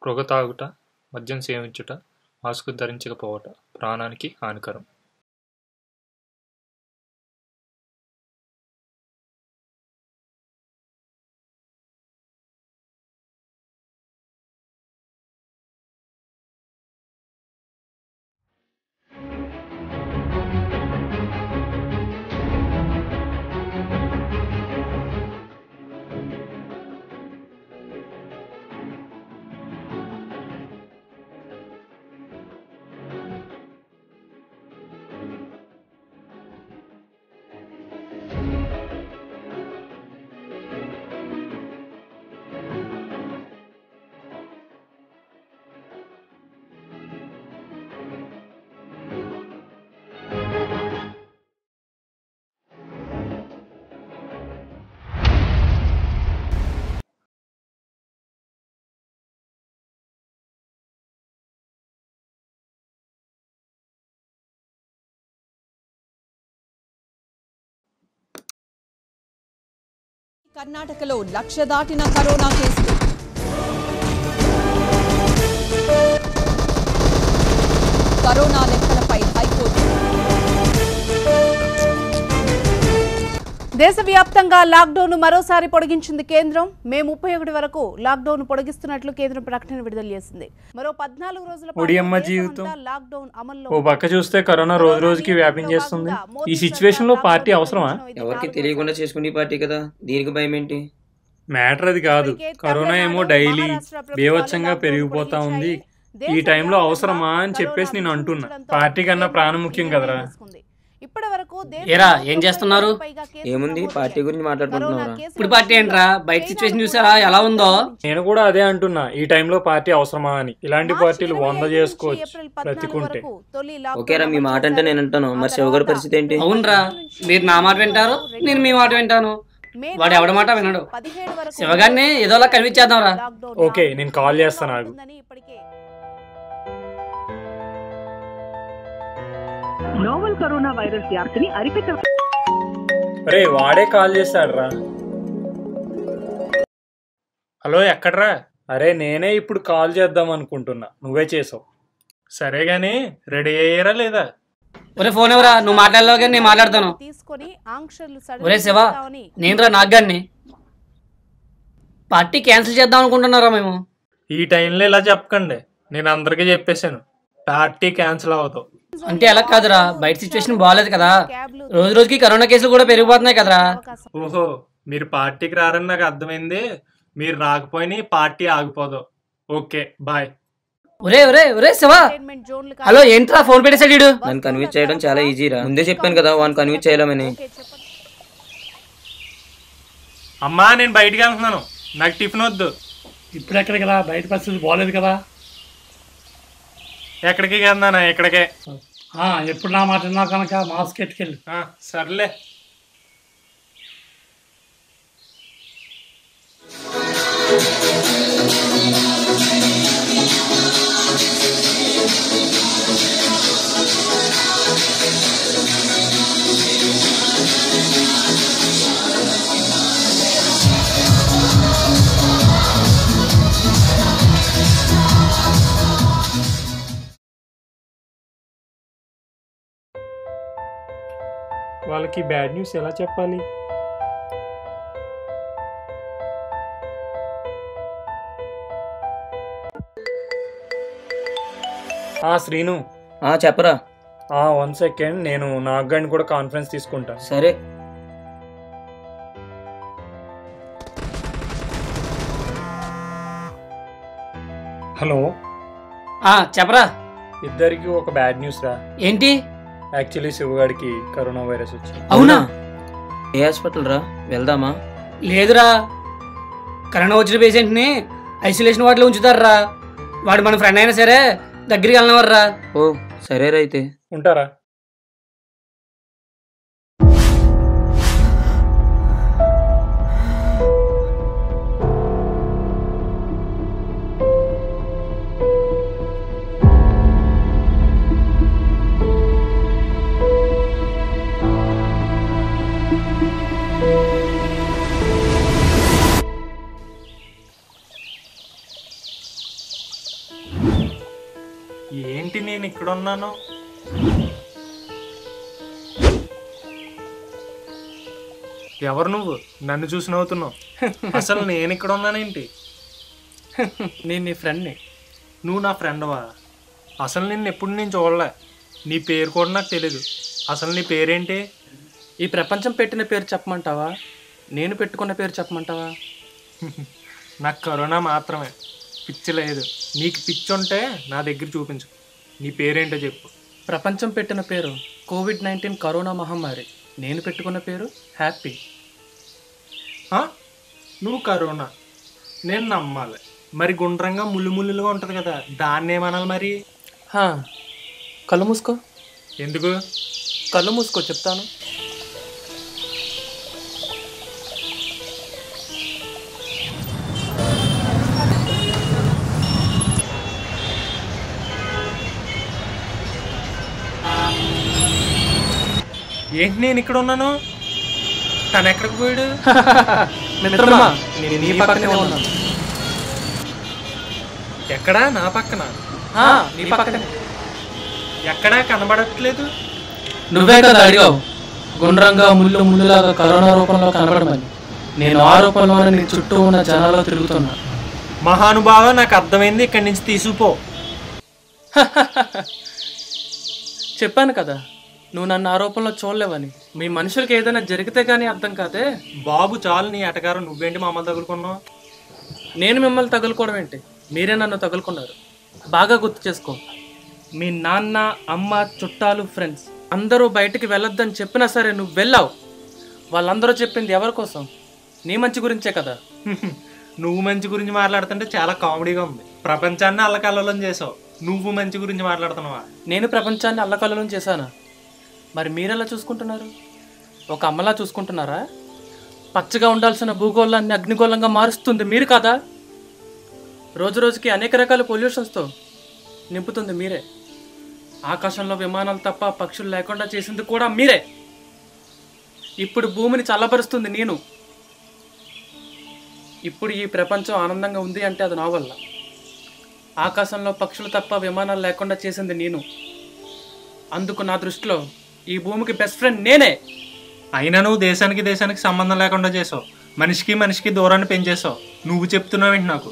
పొగ తాగుట, మద్యం సేవించుట, మాస్కు ధరించకపోవుట ప్రాణానికి హానికరం. కర్ణాటకలో 1,00,000 దాటిన కరోనా కేసులు. కరోనా లెక్కలపై హైకోర్టు. దేశవ్యాప్తంగా లాక్డౌన్ మరోసారి పొడిగించింది కేంద్రం. మే 31 వరకు లాక్డౌన్ పొడిగిస్తున్నట్లు కేంద్రం ప్రకటన విడుదల చేసింది. మరో 14 రోజుల లాక్డౌన్ అమల్లో. ఓ పక్క చూస్తే కరోనా రోజు రోజుకి వ్యాపించేస్తుంది. ఈ సిచ్యువేషన్ లో పార్టీ అవసరమా? ఎవరికి తెలియకుండా చేసుకునే పార్టీ కదా, దీనికి భయం ఏంటి? మ్యాటర్ అది కాదు. కరోనా ఏమో డైలీ బీభత్సంగా పెరిగిపోతా ఉంది. ఈ టైంలో అవసరమా అని చెప్పేసి నేను అంటున్నా. పార్టీ కన్నా ప్రాణం ముఖ్యం కదరా. ఏరా ఏం చేస్తున్నారు? ఏముంది, పార్టీ గురించి మాట్లాడుకుంటున్నారా? ఇప్పుడు పార్టీ ఏంట్రా? బయట సిచ్యువేషన్ చూసారా ఎలా ఉందో? నేను కూడా అదే అంటున్నా, ఈ టైంలో పార్టీ అవసరమా అని. ఇలాంటి పార్టీలు 100 చేసుకోవచ్చు బ్రతికుంటే. ఓకేరా, మీ మాట అంటే నేను అంటాను. మరి శివగారి పరిస్థితి ఏంటి? అవునరా, మీరు నా మాట వింటారు, నేను మీ మాట వింటాను. వాడు ఎవడ మాట వినడు. శివగారిని ఏదోలా కనిపించేద్దాం రా. ఓకే, నేను కాల్ చేస్తాను. ఆగు. నోవల్ కరోనా వైరస్ వ్యాప్తిని అరికట్ట. అరే వాడే కాల్ చేశాడు రా. హలో, ఎక్కడ్రా? అరే నేనే ఇప్పుడు కాల్ చేద్దాం అనుకుంటున్నా, నువ్వే చేసావు. సరే గానీ రెడీ అయ్యారా లేదా? ఒరే ఫోన్ ఎవరా? నువ్వు మాట్లాడలేవు కానీ నేను మాట్లాడతాను. ఒరే శివ, నేనురా నాగ్గాన్ని. పార్టీ క్యాన్సిల్ చేద్దాం అనుకుంటున్నారా మేము? ఈ టైంలో ఇలా చెప్పకండి, నేను అందరికీ చెప్పేశాను పార్టీ క్యాన్సిల్ అవుతావు. అంటే అలా కాదురా, బయట సిచ్యువేషన్ బాగాలేదు కదా, రోజు రోజుకి కరోనా కేసులు కూడా పెరిగిపోతున్నాయి కదరా. ఓహో, మీరు పార్టీకి రారని నాకు అర్థమైంది. మీరు రాకపోయినా పార్టీ ఆగిపోదు. Okay bye. ఒరే ఒరే ఒరే శివ, హలో ఏంట్రా ఫోన్ పెట్టేసాడు వీడు? నన్ను కన్విన్స్ చేయడం చాలా ఈజీరా. ముందే చెప్పాను కదా వాడిని కన్విన్స్ చేయలేమని. అమ్మా నేను బయటికి వెళ్తున్నాను, నాకు టిఫిన్ వద్దు. ఇప్పుడు ఎక్కడికి రా, బయట పరిస్థితి బాగలేదు కదా. ఎక్కడికి వెళ్తానా? ఎక్కడికే. ఎప్పుడు నా మాట విన్నా కనుక మాస్క్ ఎట్టుకెళ్ళి. సర్లే. వాళ్ళకి బ్యాడ్ న్యూస్ ఎలా చెప్పాలి? శ్రీను. చెప్పరా. 1 సెకండ్, నేను నాగ్గాడిని కూడా కాన్ఫరెన్స్ తీసుకుంటా. సరే. హలో. చెప్పరా. ఇద్దరికి ఒక బ్యాడ్ న్యూస్ రా. ఏంటి? యాక్చువల్లీ శివగాడికి కరోనా వైరస్ వచ్చింది. అవునా? ఏ హాస్పిటల్ రా, వెళ్దామా? లేదురా, కరోనా వచ్చిన పేషెంట్ ని ఐసోలేషన్ వార్డులో ఉంచుతారా. వాడు మన ఫ్రెండ్ అయినా సరే దగ్గరికి వెళ్ళినవర్రా. ఓ సరేరా, అయితే ఉంటారా? ఏంటి నేను ఇక్కడ ఉన్నాను? ఎవరు నువ్వు? నన్ను చూసి నవ్వుతున్నావు. అసలు నేను ఇక్కడ ఉన్నానేంటి? నేను నీ ఫ్రెండ్ని. నువ్వు నా ఫ్రెండ్వా? అసలు నిన్ను ఎప్పుడు నేను చూడలే. నీ పేరు కూడా నాకు తెలీదు. అసలు నీ పేరేంటి? ఈ ప్రపంచం పెట్టిన పేరు చెప్పమంటావా, నేను పెట్టుకున్న పేరు చెప్పమంటావా? నాకు కరోనా మాత్రమే, పిచ్చి లేదు. నీకు పిచ్చి ఉంటే నా దగ్గర చూపించు. నీ పేరేంటో చెప్పు. ప్రపంచం పెట్టిన పేరు కోవిడ్-19 కరోనా మహమ్మారి. నేను పెట్టుకున్న పేరు హ్యాపీ. నువ్వు కరోనా, నేను నమ్మాలి. మరి గుండ్రంగా ముళ్ళుగా ఉంటుంది కదా, దాన్ని ఏమనాలి మరి? కళ్ళు మూసుకో. ఎందుకు? కళ్ళు మూసుకో, చెప్తాను. ఏంటి నేను ఇక్కడ ఉన్నాను? తను ఎక్కడికి పోయాడు? మిత్రమా, నేను నీ పక్కనే ఉన్నాను. ఎక్కడా? నా పక్కన? నీ పక్కనే. ఎక్కడా కనబడట్లేదు. నువ్వే కదా అడిగావు గుండ్రంగా ముళ్ళులాగా కరోనా రూపంలో కనబడమని. నేను ఆ రూపంలోనే నీ చుట్టూ ఉన్న జనాల్లో తిరుగుతున్నా. మహానుభావ, నాకు అర్థమైంది. ఇక్కడి నుంచి తీసుకుపో. చెప్పాను కదా, నువ్వు నన్ను ఆరోపణలో చూడలేవని. మీ మనుషులకి ఏదైనా జరిగితే కానీ అర్థం కాదే. బాబు చాలు నీ ఎటకారం. నువ్వేంటి మమ్మల్ని తగులుకున్నావు? నేను మిమ్మల్ని తగులుకోవడం ఏంటి? మీరే నన్ను తగులుకున్నారు. బాగా గుర్తు చేసుకో. మీ నాన్న, అమ్మ, చుట్టాలు, ఫ్రెండ్స్ అందరూ బయటికి వెళ్ళొద్దని చెప్పినా సరే నువ్వు వెళ్ళావు. వాళ్ళందరూ చెప్పింది ఎవరి కోసం? నీ మంచి గురించే కదా. నువ్వు మంచి గురించి మాట్లాడుతుంటే చాలా కామెడీగా ఉంది. ప్రపంచాన్ని అల్లకల్లోలం చేసావు. నువ్వు మంచి గురించి మాట్లాడుతున్నావా? నేను ప్రపంచాన్ని అల్లకల్లోలం చేశానా? మరి మీరెలా చూసుకుంటున్నారు? ఒక అమ్మలా చూసుకుంటున్నారా? పచ్చగా ఉండాల్సిన భూగోళాన్ని అగ్నిగోళంగా మారుస్తుంది మీరు కదా. రోజు రోజుకి అనేక రకాల పొల్యూషన్స్తో నింపుతుంది మీరే. ఆకాశంలో విమానాలు తప్ప పక్షులు లేకుండా చేసింది కూడా మీరే. ఇప్పుడు భూమిని చల్లబరుస్తుంది నేను. ఇప్పుడు ఈ ప్రపంచం ఆనందంగా ఉంది అంటే అది నా వల్ల. ఆకాశంలో పక్షులు తప్ప విమానాలు లేకుండా చేసింది నేను. అందుకు నా దృష్టిలో ఈ భూమికి బెస్ట్ ఫ్రెండ్ నేనే. అయినా నువ్వు దేశానికి సంబంధం లేకుండా చేసావు. మనిషికి దూరాన్ని పెంచేసావు. నువ్వు చెప్తున్నావేంటి నాకు?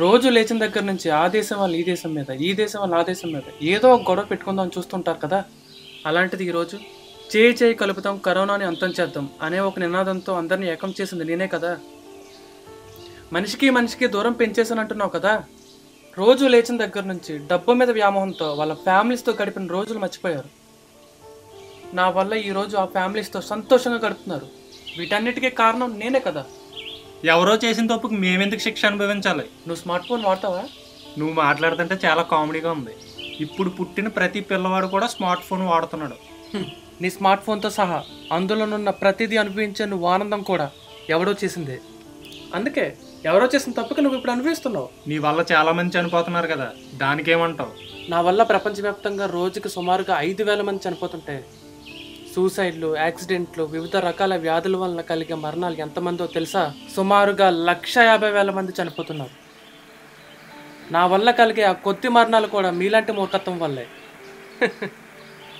రోజు లేచిన దగ్గర నుంచి ఆ దేశం వాళ్ళు ఈ దేశం మీద, ఈ దేశం వాళ్ళు ఆ దేశం మీద ఏదో ఒక గొడవ పెట్టుకుందాం చూస్తుంటారు కదా. అలాంటిది ఈరోజు చేయి కలుపుతాం, కరోనాని అంతం చేద్దాం అనే ఒక నినాదంతో అందరినీ ఏకం చేసింది నేనే కదా. మనిషికి దూరం పెంచేసానంటున్నావు కదా. రోజు లేచిన దగ్గర నుంచి డబ్బు మీద వ్యామోహంతో వాళ్ళ ఫ్యామిలీస్తో గడిపిన రోజులు మర్చిపోయారు. నా వల్ల ఈరోజు ఆ ఫ్యామిలీస్తో సంతోషంగా గడుపుతున్నారు. వీటన్నిటికీ కారణం నేనే కదా. ఎవరో చేసిన తప్పుకు మేమెందుకు శిక్ష అనుభవించాలి? నువ్వు స్మార్ట్ ఫోన్ వాడతావా? నువ్వు మాట్లాడుతుంటే చాలా కామెడీగా ఉంది. ఇప్పుడు పుట్టిన ప్రతి పిల్లవాడు కూడా స్మార్ట్ ఫోన్ వాడుతున్నాడు. నీ స్మార్ట్ ఫోన్తో సహా అందులోనున్న ప్రతిదీ అనుభవించే నువ్వు ఆనందం కూడా ఎవడో చేసిందే. అందుకే ఎవరో చేసిన తప్పుకి నువ్వు ఇప్పుడు అనుభవిస్తున్నావు. నీ వల్ల చాలా మంది చనిపోతున్నారు కదా, దానికేమంటావు? నా వల్ల ప్రపంచవ్యాప్తంగా రోజుకి సుమారుగా 5,000 మంది చనిపోతుంటే సూసైడ్లు, యాక్సిడెంట్లు, వివిధ రకాల వ్యాధుల వలన కలిగే మరణాలు ఎంతమందో తెలుసా? సుమారుగా 150,000 మంది చనిపోతున్నారు. నా వల్ల కలిగే ఆ కొద్ది మరణాలు కూడా మీలాంటి మూర్ఖత్వం వల్లే.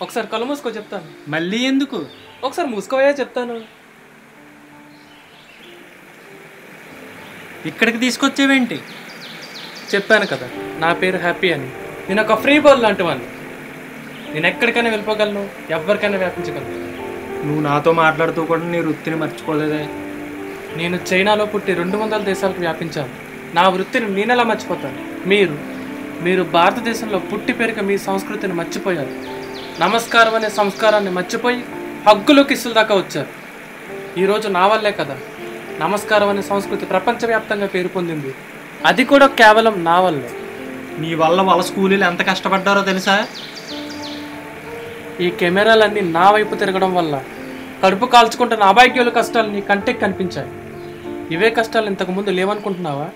ఒకసారి కళ్ళు మూసుకో చెప్తాను. మళ్ళీ ఎందుకు? ఒకసారి మూసుకోవే చెప్తాను. ఇక్కడికి తీసుకొచ్చేవేంటి? చెప్పాను కదా నా పేరు హ్యాపీ అని. నేను ఒక ఫ్రీ బర్డ్ లాంటి వాడిని. నేను ఎక్కడికైనా వెళ్ళిపోగలను, ఎవరికైనా వ్యాపించగలను. నువ్వు నాతో మాట్లాడుతూ కూడా నీ వృత్తిని మర్చిపోలేదే. నేను చైనాలో పుట్టి 200 దేశాలకు వ్యాపించాను. నా వృత్తిని నేనెలా మర్చిపోతాను? మీరు భారతదేశంలో పుట్టి పెరిగి మీ సంస్కృతిని మర్చిపోయారు. నమస్కారం అనే సంస్కారాన్ని మర్చిపోయి హగ్గులు కిస్సుల దాకా వచ్చారు. ఈరోజు నా వల్లే కదా నమస్కారం అనే సంస్కృతి ప్రపంచవ్యాప్తంగా పేరు పొందింది. అది కూడా కేవలం నా వల్లే. నీ వల్ల వాళ్ళ స్కూలీలు ఎంత కష్టపడ్డారో తెలుసా? ఈ కెమెరాలన్నీ నా వైపు తిరగడం వల్ల కడుపు కాల్చుకుంటున్న అభాగ్యుల కష్టాలు నీ కంటికి కనిపించాయి. ఇవే కష్టాలు ఇంతకుముందు లేవనుకుంటున్నావా?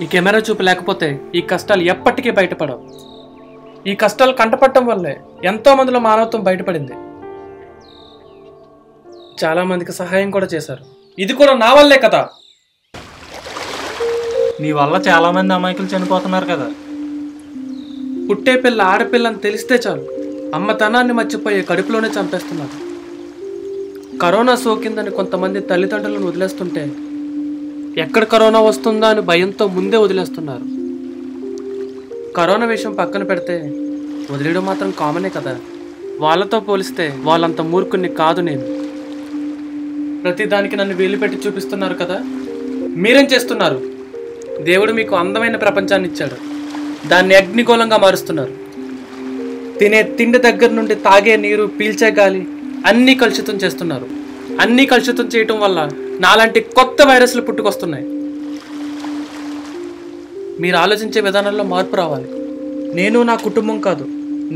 ఈ కెమెరా చూపు లేకపోతే ఈ కష్టాలు ఎప్పటికీ బయటపడవు. ఈ కష్టాలు కంటపడటం వల్లే ఎంతో మందిలో మానవత్వం బయటపడింది. చాలా మందికి సహాయం కూడా చేశారు. ఇది కూడా నా వల్లే కదా. నీ వల్ల చాలా మంది అమాయకులు చనిపోతున్నారు కదా. పుట్టే పిల్ల ఆడపిల్ల అని తెలిస్తే చాలు అమ్మతనాన్ని మర్చిపోయి కడుపులోనే చంపేస్తున్నారు. కరోనా సోకిందని కొంతమంది తల్లిదండ్రులను వదిలేస్తుంటే ఎక్కడ కరోనా వస్తుందా అని భయంతో ముందే వదిలేస్తున్నారు. కరోనా విషయం పక్కన పెడితే వదిలేయడం మాత్రం కామనే కదా. వాళ్ళతో పోలిస్తే వాళ్ళంత మూర్ఖుని కాదు నేను. ప్రతిదానికి నన్ను వేలు పెట్టి చూపిస్తున్నారు కదా. మీరేం చేస్తున్నారు? దేవుడు మీకు అందమైన ప్రపంచాన్ని ఇచ్చాడు, దాన్ని అగ్నిగోళంగా మారుస్తున్నారు. తినే తిండి దగ్గర నుండి తాగే నీరు, పీల్చే గాలి అన్నీ కలుషితం చేస్తున్నారు. అన్నీ కలుషితం చేయటం వల్ల నాలాంటి కొత్త వైరస్లు పుట్టుకొస్తున్నాయి. మీరు ఆలోచించే విధానంలో మార్పు రావాలి. నేను నా కుటుంబం కాదు,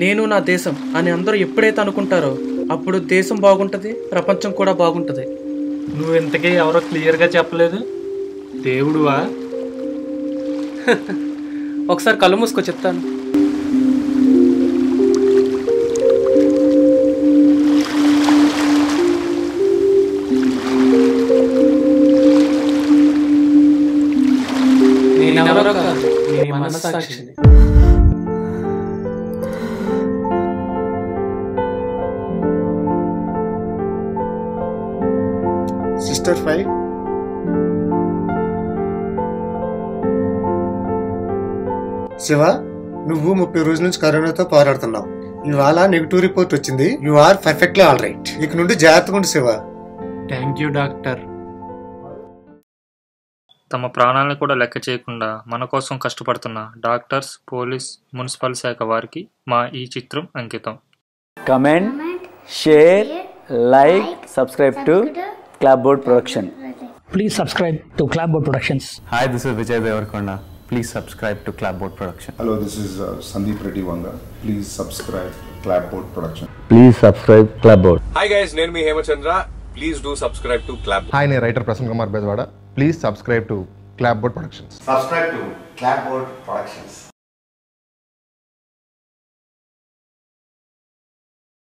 నేను నా దేశం అని అందరూ ఎప్పుడైతే అనుకుంటారో అప్పుడు దేశం బాగుంటుంది, ప్రపంచం కూడా బాగుంటుంది. నువ్వు ఇంతకీ ఎవరో క్లియర్గా చెప్పలేదు. దేవుడువా? ఒకసారి కళ్ళు మూసుకో చెప్తాను. నేనెవరో కాదు, నీ మనస్సాక్షిని. సిస్టర్ 5 శివ, నువ్వు 30 రోజుల నుంచి కరోనాతో పోరాడుతున్నావు. ఇవాళ నెగిటివ్ రిపోర్ట్ వచ్చింది. You are perfectly all right. ఇక నుండి జాగ్రత్తగా ఉండు శివ. Thank you doctor. తమ ప్రాణాలను కూడా లెక్క చేయకుండా మన కోసం కష్టపడుతున్న డాక్టర్స్, పోలీస్, మున్సిపల్ శాఖ వారికి మా ఈ చిత్రం అంకితం. Comment, share, like, subscribe to Clapboard Production. Please subscribe to Clapboard Productions. Hi, this is Vijay Devarkonda. Please subscribe to Clapboard Production. Hello, this is Sandeep Reddy Vanga. Please subscribe Clapboard Production. Please subscribe Clapboard. Hi guys, name me Hemachandra. Please do subscribe to Clapboard. Hi, నేను writer Prasanna Kumar Bezwada. Please subscribe to Clapboard Productions. Subscribe to Clapboard Productions.